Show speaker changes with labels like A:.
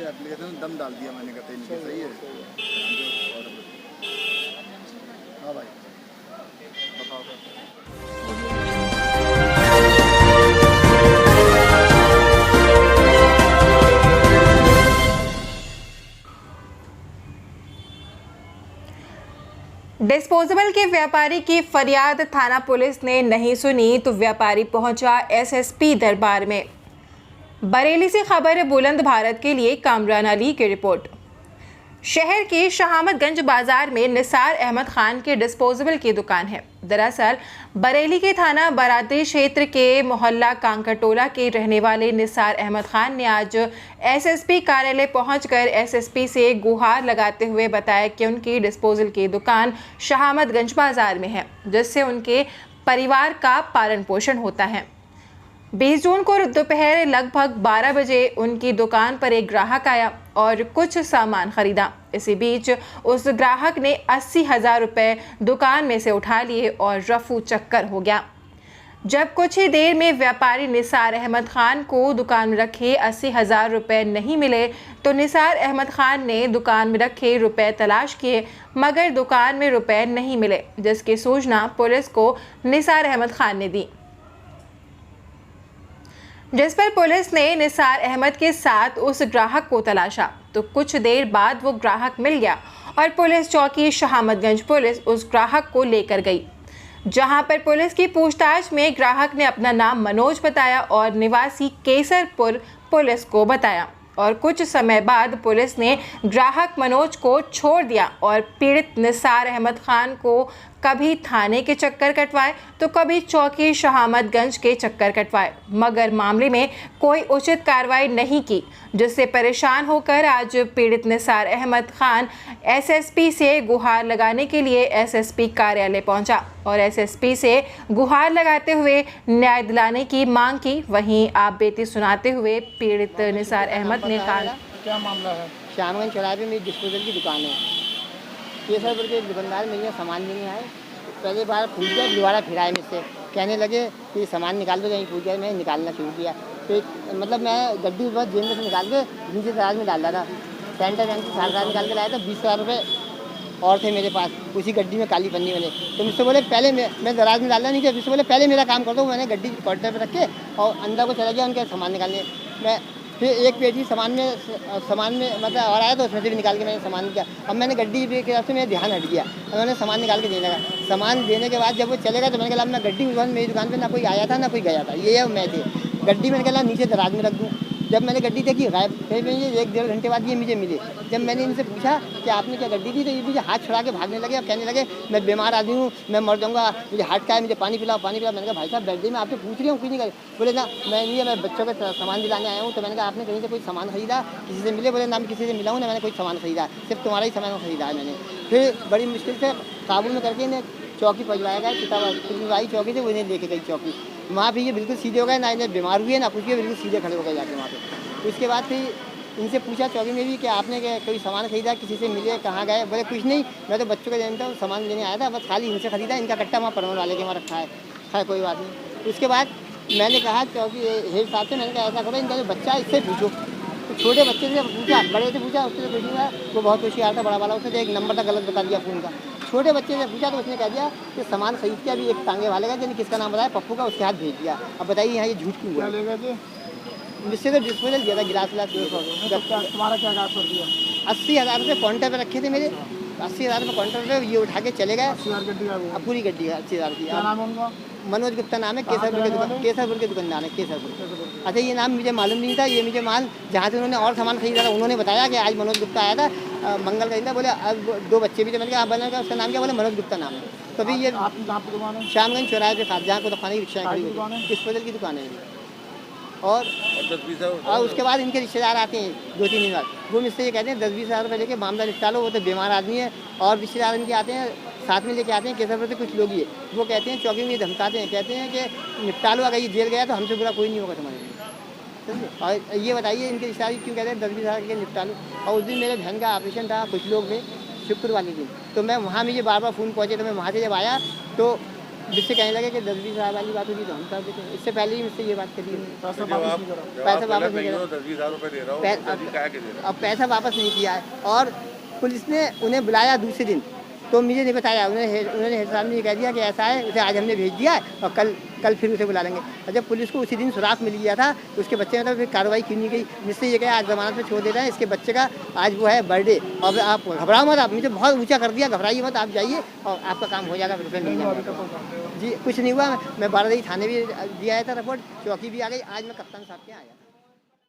A: Application दम डाल दिया मैंने, कहते हैं सही है। हाँ भाई बताओ।
B: डिस्पोजेबल के व्यापारी की फरियाद थाना पुलिस ने नहीं सुनी तो व्यापारी पहुंचा एसएसपी दरबार में। बरेली से खबर है बुलंद भारत के लिए कामरान अली की रिपोर्ट। शहर के शहामतगंज बाजार में निसार अहमद खान के डिस्पोजेबल की दुकान है। दरअसल बरेली के थाना बरादरी क्षेत्र के मोहल्ला कांकरटोला के रहने वाले निसार अहमद खान ने आज एसएसपी कार्यालय पहुंचकर एसएसपी से गुहार लगाते हुए बताया कि उनकी डिस्पोजल की दुकान शहामतगंज बाजार में है, जिससे उनके परिवार का पालन पोषण होता है। 20 जून को दोपहर लगभग 12 बजे उनकी दुकान पर एक ग्राहक आया और कुछ सामान खरीदा। इसी बीच उस ग्राहक ने 80,000 रुपये दुकान में से उठा लिए और रफू चक्कर हो गया। जब कुछ ही देर में व्यापारी निसार अहमद खान को दुकान में रखे 80,000 रुपये नहीं मिले तो निसार अहमद खान ने दुकान में रखे रुपए तलाश किए, मगर दुकान में रुपए नहीं मिले, जिसकी सूचना पुलिस को निसार अहमद खान ने दी, जिस पर पुलिस ने निसार अहमद के साथ उस ग्राहक को तलाशा तो कुछ देर बाद वो ग्राहक मिल गया और पुलिस चौकी शहामतगंज पुलिस उस ग्राहक को लेकर गई, जहां पर पुलिस की पूछताछ में ग्राहक ने अपना नाम मनोज बताया और निवासी केसरपुर पुलिस को बताया और कुछ समय बाद पुलिस ने ग्राहक मनोज को छोड़ दिया और पीड़ित निसार अहमद खान को कभी थाने के चक्कर कटवाए तो कभी चौकी शहामतगंज के चक्कर कटवाए, मगर मामले में कोई उचित कार्रवाई नहीं की, जिससे परेशान होकर आज पीड़ित निसार अहमद खान एसएसपी से गुहार लगाने के लिए एसएसपी कार्यालय पहुंचा और एसएसपी से गुहार लगाते हुए न्याय दिलाने की मांग की। वहीं आप बेटी सुनाते हुए पीड़ित निसार अहमद ने कहा,
C: क्या मामला है? श्यामगंज चौराहे पे मेरी डिस्पोजल की दुकान है। केसरपुर के दुकानदार मेरे सामान लेने आए, पहले बार फूल गया, दोबारा फिराए मुझसे, कहने लगे कि सामान निकाल दो, कहीं फूल गया। मैं निकालना शुरू किया, तो मतलब मैं गड्डी बहुत जेब में से निकाल के नीचे दराज में डाल रहा था। सेंटर बैंक से सारा निकाल के लाया था। 20,000 रुपये और थे मेरे पास उसी गड्डी में, काली पन्नी वाले। तो मुझसे बोले पहले मैं दराज में डालना नहीं किया, मुझसे बोले पहले मेरा काम कर दो। मैंने गड्डी काउंटर पर रख के और अंदर को चला गया उनके सामान निकालने। मैं फिर एक पेटी सामान में मतलब और आया तो उसमें से भी निकाल के मैंने सामान किया। अब मैंने गड्डी के हिसाब से मेरा ध्यान हट गया, उन्होंने सामान निकाल के देने लगा। सामान देने के बाद जब वो चलेगा तो मैंने कहा मैं गड्डी मेरी दुकान पे ना कोई आया था ना कोई गया था, ये मैं थे। गड्डी मैंने कहा नीचे दराज में रख दूँ। जब मैंने गड्डी देखी गायब, फिर ये 1-1.5 घंटे बाद ये मुझे मिले। जब मैंने इनसे पूछा कि आपने क्या गड्डी दी, तो ये मुझे हाथ छुड़ा के भागने लगे और कहने लगे मैं बीमार आदमी हूँ, मैं मर जाऊँगा, मुझे हार्ट का है, मुझे पानी पिलाओ पानी पिलाओ। मैंने कहा भाई साहब बर्थडे में आपसे पूछ रही हूँ, कुछ नहीं करे। बोले ना मैं बच्चों के सामान दिलाने आया हूँ। तो मैंने कहा आपने कहीं से कोई सामान खरीदा, किसी से मिले? बोले ना मैं किसी से मिला हूँ ना मैंने कोई सामान खरीदा, सिर्फ तुम्हारा ही सामान खरीदा है मैंने। फिर बड़ी मुश्किल से काबू में करके इन्हें चौकी पहुँचवाया गया, चिताबाई चौकी थी, वो इन्हें लेके गई चौकी। वहाँ पर ये बिल्कुल सीधे हो गए, ना इन्हें बीमार हुए ना कुछ हुए, बिल्कुल सीधे खड़े हो गए जाके वहाँ पर। उसके बाद फिर इनसे पूछा चौकी में भी कि आपने कोई सामान खरीदा, किसी से मिले, कहाँ गए? बोले कुछ नहीं, मैं तो बच्चों का जानता हूँ, सामान लेने आया था, बस खाली इनसे खरीदा, इनका कट्टा वहाँ परमल वाले के वहाँ रखा है। खैर कोई बात नहीं। उसके बाद मैंने कहा चौकी हेड साहब से, मैंने कहा ऐसा करो इनका जो बच्चा है इससे पूछो। तो छोटे बच्चे से पूछा, बड़े से पूछा, उससे पूछूंगा, वो बहुत होशियार था बड़ा वाला, उसने एक नंबर तक गलत बता दिया फ़ोन का। छोटे बच्चे से पूछा तो उसने कह दिया कि सामान खरीद के अभी एक टांगे वाले का, जिन्हें किसका नाम बताया, पप्पू का, उसके हाथ भेज दिया। अब बताइए यहाँ ये झूठ क्यों बोला? मुझसे तो डिस्पोजल दिया था, गिलास 200।
A: तुम्हारा क्या काम कर दिया?
C: 80,000 रुपये काउंटर पे रखे थे मेरे, 80,000 रुपये काउंटर पे, ये उठा के चले गए।
A: 80,000 गड्डी
C: अब पूरी गड्डी है 80,000 की।
A: क्या नाम है उनका?
C: मनोज गुप्ता नाम है, केसरपुर के दुकानदार है, केसरपुर। अच्छा ये नाम मुझे मालूम नहीं था, ये मुझे माल जहाँ से उन्होंने और सामान खरीदा था उन्होंने बताया कि आज मनोज गुप्ता आया था, मंगल का दिन था। बोले अब 2 बच्चे भी थे, मैंने कहा बना का उसका नाम क्या? बोले मनोज गुप्ता नाम है। तभी ये श्यामगंज चौराहे के साथ जहाँ को दफाने की रिक्शा खड़ी हुई, डिस्पोजल की दुकान है। और उसके बाद इनके रिश्तेदार आते हैं 2-3 दिन बाद, वो मुझसे ये कहते हैं 10-20 हज़ार रुपये लेके मामला निपटा लो, वो तो बीमार आदमी है। और रिश्तेदार इनके आते हैं साथ में लेके आते हैं, केसरपुर से कुछ लोग ही है, वो कहते हैं चौकी में ये धमकाते हैं, कहते हैं कि निपटा लो, अगर ये जेल गया तो हमसे बुरा कोई नहीं होगा तुम्हारे लिए। समझे? और ये बताइए इनके रिश्तेदार क्यों कहते हैं 10-20 हज़ार के निपटा लो। और उस दिन मेरे बहन का ऑपरेशन था, कुछ लोग में शुक्र वाले दिन, तो मैं वहाँ मुझे बार-बार फ़ोन पहुँचे, तो मैं वहाँ से जब आया तो मुझसे कहने लगे कि 10-20 हज़ार वाली बात होगी तो हम कर देते हैं। इससे पहले ही मुझसे ये बात करी है।
A: पैसा वापस नहीं करा।
C: पैसा वापस नहीं करा।
D: 10-20 हज़ार रुपये दे रहा हूँ,
C: पै-
D: जल्दी क्या के दे रहा हूँ?
C: अब पैसा वापस नहीं किया है और पुलिस ने उन्हें बुलाया दूसरे दिन, तो मुझे नहीं बताया। उन्होंने हेड साहब ने ये कह दिया कि ऐसा है, उसे आज हमने भेज दिया है और कल फिर उसे बुला लेंगे। और जब पुलिस को उसी दिन सुराग मिल गया था तो उसके बच्चे में तो फिर कार्रवाई क्यों नहीं गई, जिससे ये कहा आज जमानत पे छोड़ दे रहे हैं, इसके बच्चे का आज वो है बर्थडे। और आप घबराओ मत, आप मुझे बहुत ऊँचा कर दिया, घबराइए मत, आप जाइए और आपका काम हो जाएगा, रुपये मिल जाएगा। जी कुछ नहीं हुआ, मैं बारादरी थाने भी दिया था रिपोर्ट, चौकी भी आ गई, आज मैं कप्तान साहब के यहाँ आया।